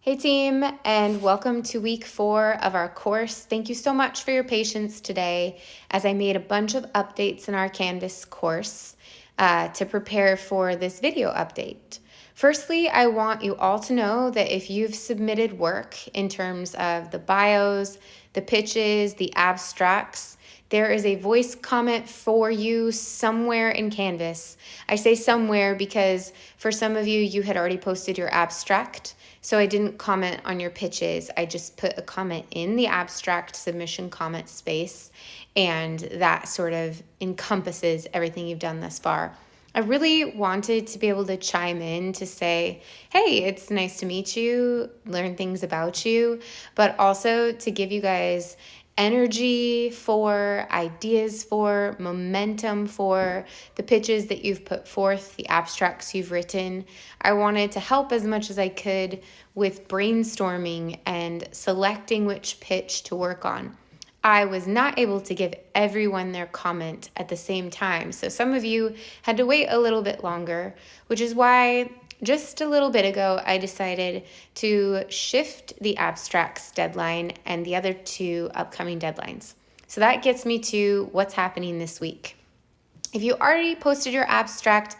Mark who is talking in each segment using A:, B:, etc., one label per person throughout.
A: Hey team, and welcome to week 4 of our course. Thank you so much for your patience today as I made a bunch of updates in our Canvas course to prepare for this video update. Firstly, I want you all to know that if you've submitted work in terms of the bios, the pitches, the abstracts, there is a voice comment for you somewhere in Canvas. I say somewhere because for some of you, you had already posted your abstract, so I didn't comment on your pitches. I just put a comment in the abstract submission comment space, and that sort of encompasses everything you've done thus far. I really wanted to be able to chime in to say, hey, it's nice to meet you, learn things about you, but also to give you guys energy for, ideas for, momentum for the pitches that you've put forth, the abstracts you've written. I wanted to help as much as I could with brainstorming and selecting which pitch to work on. I was not able to give everyone their comment at the same time, so some of you had to wait a little bit longer, which is why just a little bit ago, I decided to shift the abstracts deadline and the other two upcoming deadlines. So that gets me to what's happening this week. If you already posted your abstract,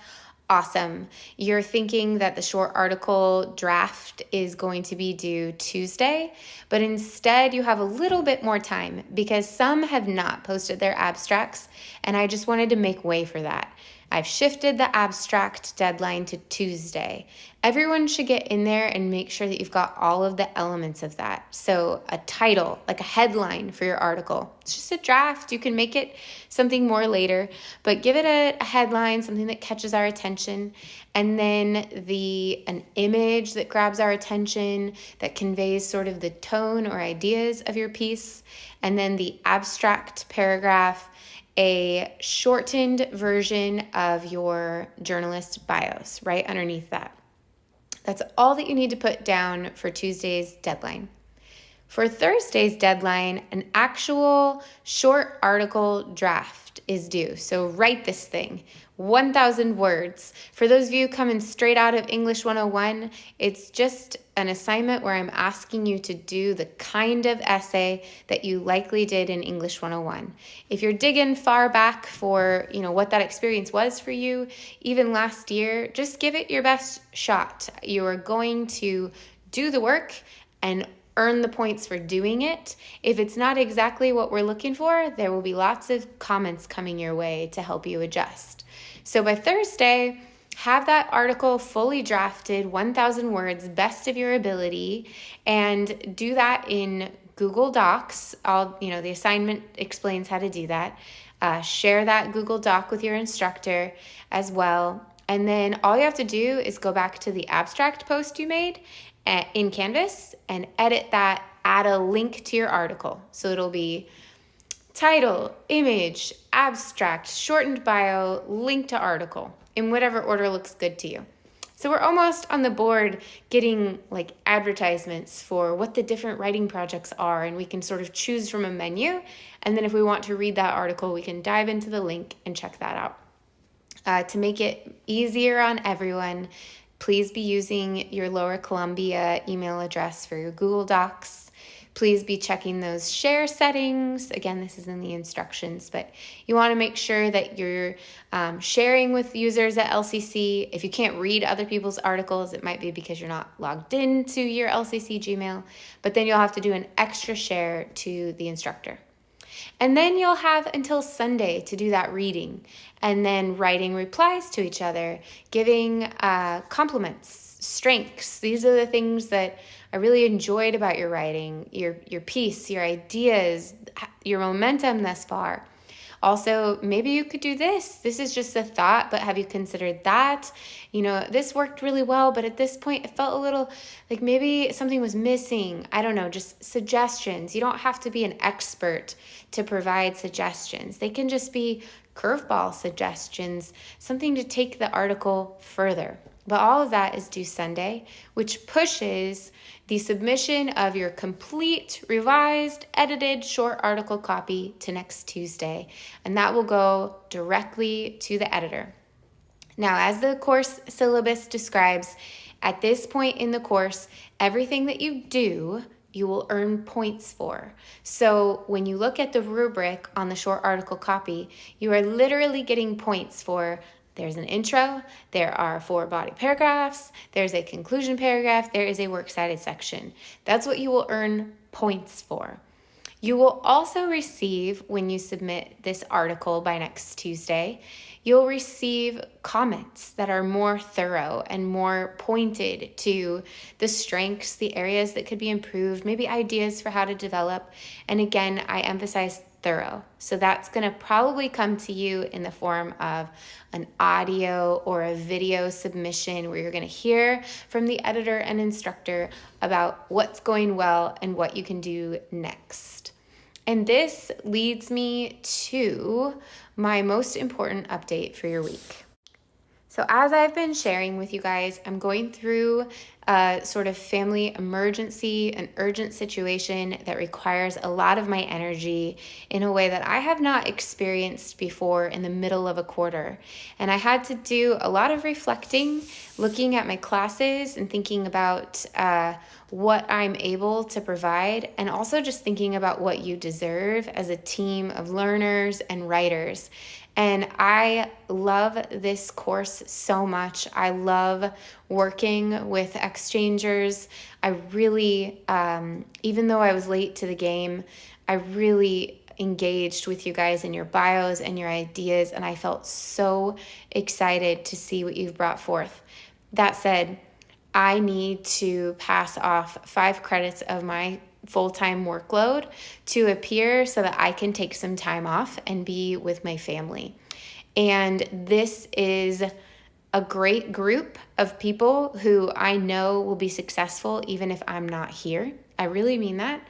A: awesome. You're thinking that the short article draft is going to be due Tuesday, but instead you have a little bit more time because some have not posted their abstracts, and I just wanted to make way for that. I've shifted the abstract deadline to Tuesday. Everyone should get in there and make sure that you've got all of the elements of that. So a title, like a headline for your article. It's just a draft. You can make it something more later, but give it a headline, something that catches our attention, and then an image that grabs our attention, that conveys sort of the tone or ideas of your piece, and then the abstract paragraph, a shortened version of your journalist bios right underneath that. That's all that you need to put down for Tuesday's deadline. For Thursday's deadline, an actual short article draft is due. So write this thing, 1,000 words. For those of you coming straight out of English 101, it's just an assignment where I'm asking you to do the kind of essay that you likely did in English 101. If you're digging far back for, what that experience was for you, even last year, just give it your best shot. You are going to do the work and earn the points for doing it. If it's not exactly what we're looking for, there will be lots of comments coming your way to help you adjust. So by Thursday, have that article fully drafted, 1,000 words, best of your ability, and do that in Google Docs. The assignment explains how to do that. Share that Google Doc with your instructor as well. And then all you have to do is go back to the abstract post you made in Canvas and edit that, add a link to your article. So it'll be title, image, abstract, shortened bio, link to article, in whatever order looks good to you. So we're almost on the board getting advertisements for what the different writing projects are, and we can sort of choose from a menu. And then if we want to read that article, we can dive into the link and check that out. To make it easier on everyone, please be using your Lower Columbia email address for your Google Docs. Please be checking those share settings. Again, this is in the instructions, but you want to make sure that you're sharing with users at LCC. If you can't read other people's articles, it might be because you're not logged into your LCC Gmail, but then you'll have to do an extra share to the instructor. And then you'll have until Sunday to do that reading and then writing replies to each other, giving compliments, strengths. These are the things that I really enjoyed about your writing, your piece, your ideas, your momentum thus far. Also, maybe you could do this. This is just a thought, but have you considered that? This worked really well, but at this point it felt a little like maybe something was missing. I don't know, just suggestions. You don't have to be an expert to provide suggestions. They can just be curveball suggestions, something to take the article further. But all of that is due Sunday, which pushes the submission of your complete, revised, edited short article copy to next Tuesday, and that will go directly to the editor. Now, as the course syllabus describes, At this point in the course, everything that you do, you will earn points for. So when you look at the rubric on the short article copy, you are literally getting points for there's an intro, there are 4 body paragraphs, there's a conclusion paragraph, there is a works cited section. That's what you will earn points for. You will also receive, when you submit this article by next Tuesday, you'll receive comments that are more thorough and more pointed to the strengths, the areas that could be improved, maybe ideas for how to develop. And again, I emphasize thorough. So that's going to probably come to you in the form of an audio or a video submission where you're going to hear from the editor and instructor about what's going well and what you can do next. And this leads me to my most important update for your week. So as I've been sharing with you guys, I'm going through a sort of family emergency, an urgent situation that requires a lot of my energy in a way that I have not experienced before in the middle of a quarter. And I had to do a lot of reflecting, looking at my classes and thinking about what I'm able to provide, and also just thinking about what you deserve as a team of learners and writers. And I love this course so much. I love working with exchangers. I really, even though I was late to the game, I really engaged with you guys in your bios and your ideas, and I felt so excited to see what you've brought forth. That said, I need to pass off 5 credits of my full-time workload to appear so that I can take some time off and be with my family. And this is a great group of people who I know will be successful even if I'm not here. I really mean that.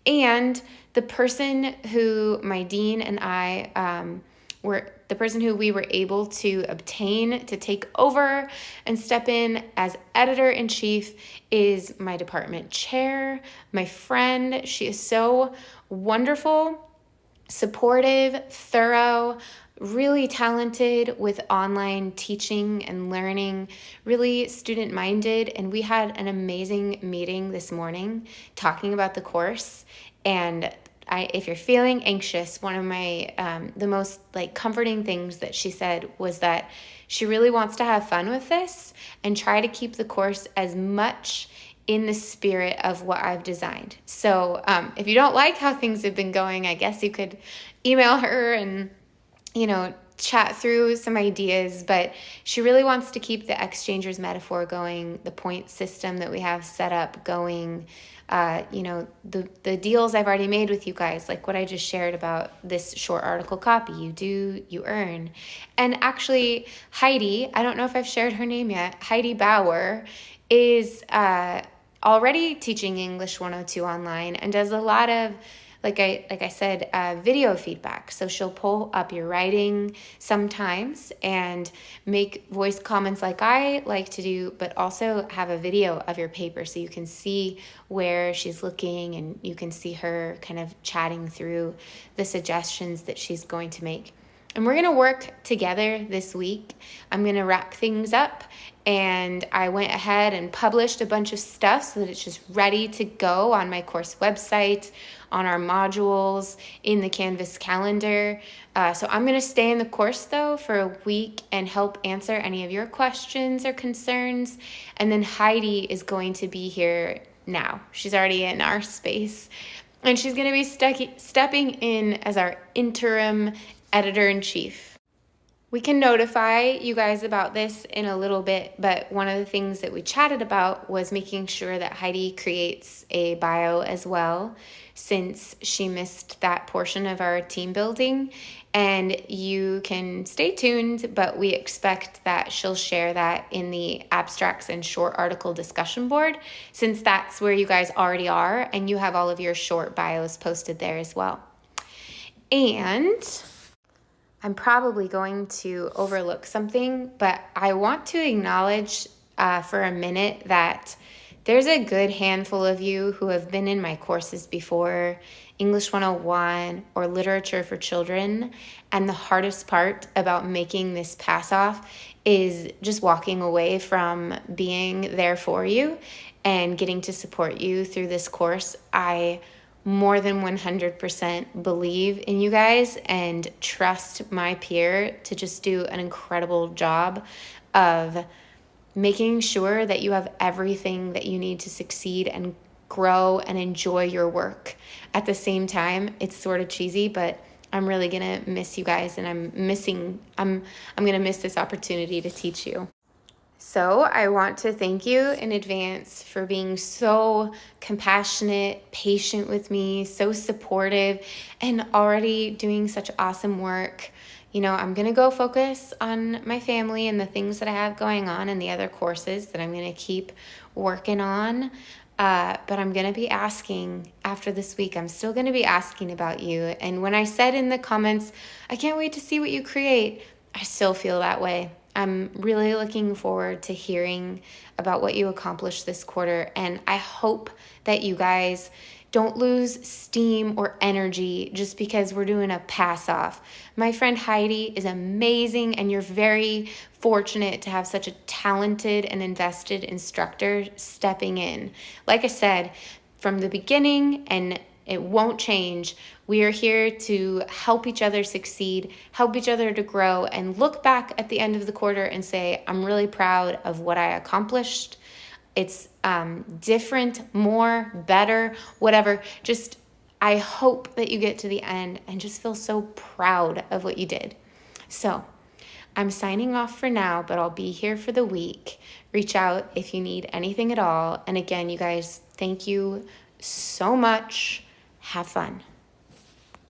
A: And the person who my dean and I the person who we were able to obtain to take over and step in as editor-in-chief is my department chair, my friend. She is so wonderful, supportive, thorough, really talented with online teaching and learning, really student-minded. And we had an amazing meeting this morning talking about the course. And if you're feeling anxious, one of my, the most comforting things that she said was that she really wants to have fun with this and try to keep the course as much in the spirit of what I've designed. So if you don't like how things have been going, I guess you could email her and, chat through some ideas, but she really wants to keep the exchangers metaphor going, the point system that we have set up going, the deals I've already made with you guys, like what I just shared about this short article copy. You do, you earn. And actually, Heidi, I don't know if I've shared her name yet, Heidi Bauer is already teaching English 102 online and does a lot of, like I said, video feedback. So she'll pull up your writing sometimes and make voice comments like I like to do, but also have a video of your paper so you can see where she's looking and you can see her kind of chatting through the suggestions that she's going to make. And we're going to work together this week. I'm going to wrap things up, and I went ahead and published a bunch of stuff so that it's just ready to go on my course website, on our modules, in the Canvas calendar. So I'm going to stay in the course, though, for a week and help answer any of your questions or concerns. And then Heidi is going to be here now. She's already in our space. And she's going to be stepping in as our interim editor-in-chief. We can notify you guys about this in a little bit, but one of the things that we chatted about was making sure that Heidi creates a bio as well, since she missed that portion of our team building. And you can stay tuned, but we expect that she'll share that in the abstracts and short article discussion board, since that's where you guys already are, and you have all of your short bios posted there as well. And I'm probably going to overlook something, but I want to acknowledge for a minute that There's a good handful of you who have been in my courses before, English 101 or Literature for Children, and the hardest part about making this pass off is just walking away from being there for you and getting to support you through this course. I more than 100% believe in you guys and trust my peer to just do an incredible job of making sure that you have everything that you need to succeed and grow and enjoy your work. At the same time, it's sort of cheesy, but I'm really going to miss you guys, and I'm going to miss this opportunity to teach you. So I want to thank you in advance for being so compassionate, patient with me, so supportive, and already doing such awesome work. You know, I'm going to go focus on my family and the things that I have going on and the other courses that I'm going to keep working on. But I'm going to be asking after this week, I'm still going to be asking about you. And when I said in the comments, I can't wait to see what you create, I still feel that way. I'm really looking forward to hearing about what you accomplished this quarter. And I hope that you guys don't lose steam or energy just because we're doing a pass off. My friend Heidi is amazing, and you're very fortunate to have such a talented and invested instructor stepping in. Like I said, from the beginning, and it won't change, we are here to help each other succeed, help each other to grow, and look back at the end of the quarter and say, I'm really proud of what I accomplished. It's different, more, better, whatever. Just, I hope that you get to the end and just feel so proud of what you did. So I'm signing off for now, but I'll be here for the week. Reach out if you need anything at all. And again, you guys, thank you so much. Have fun.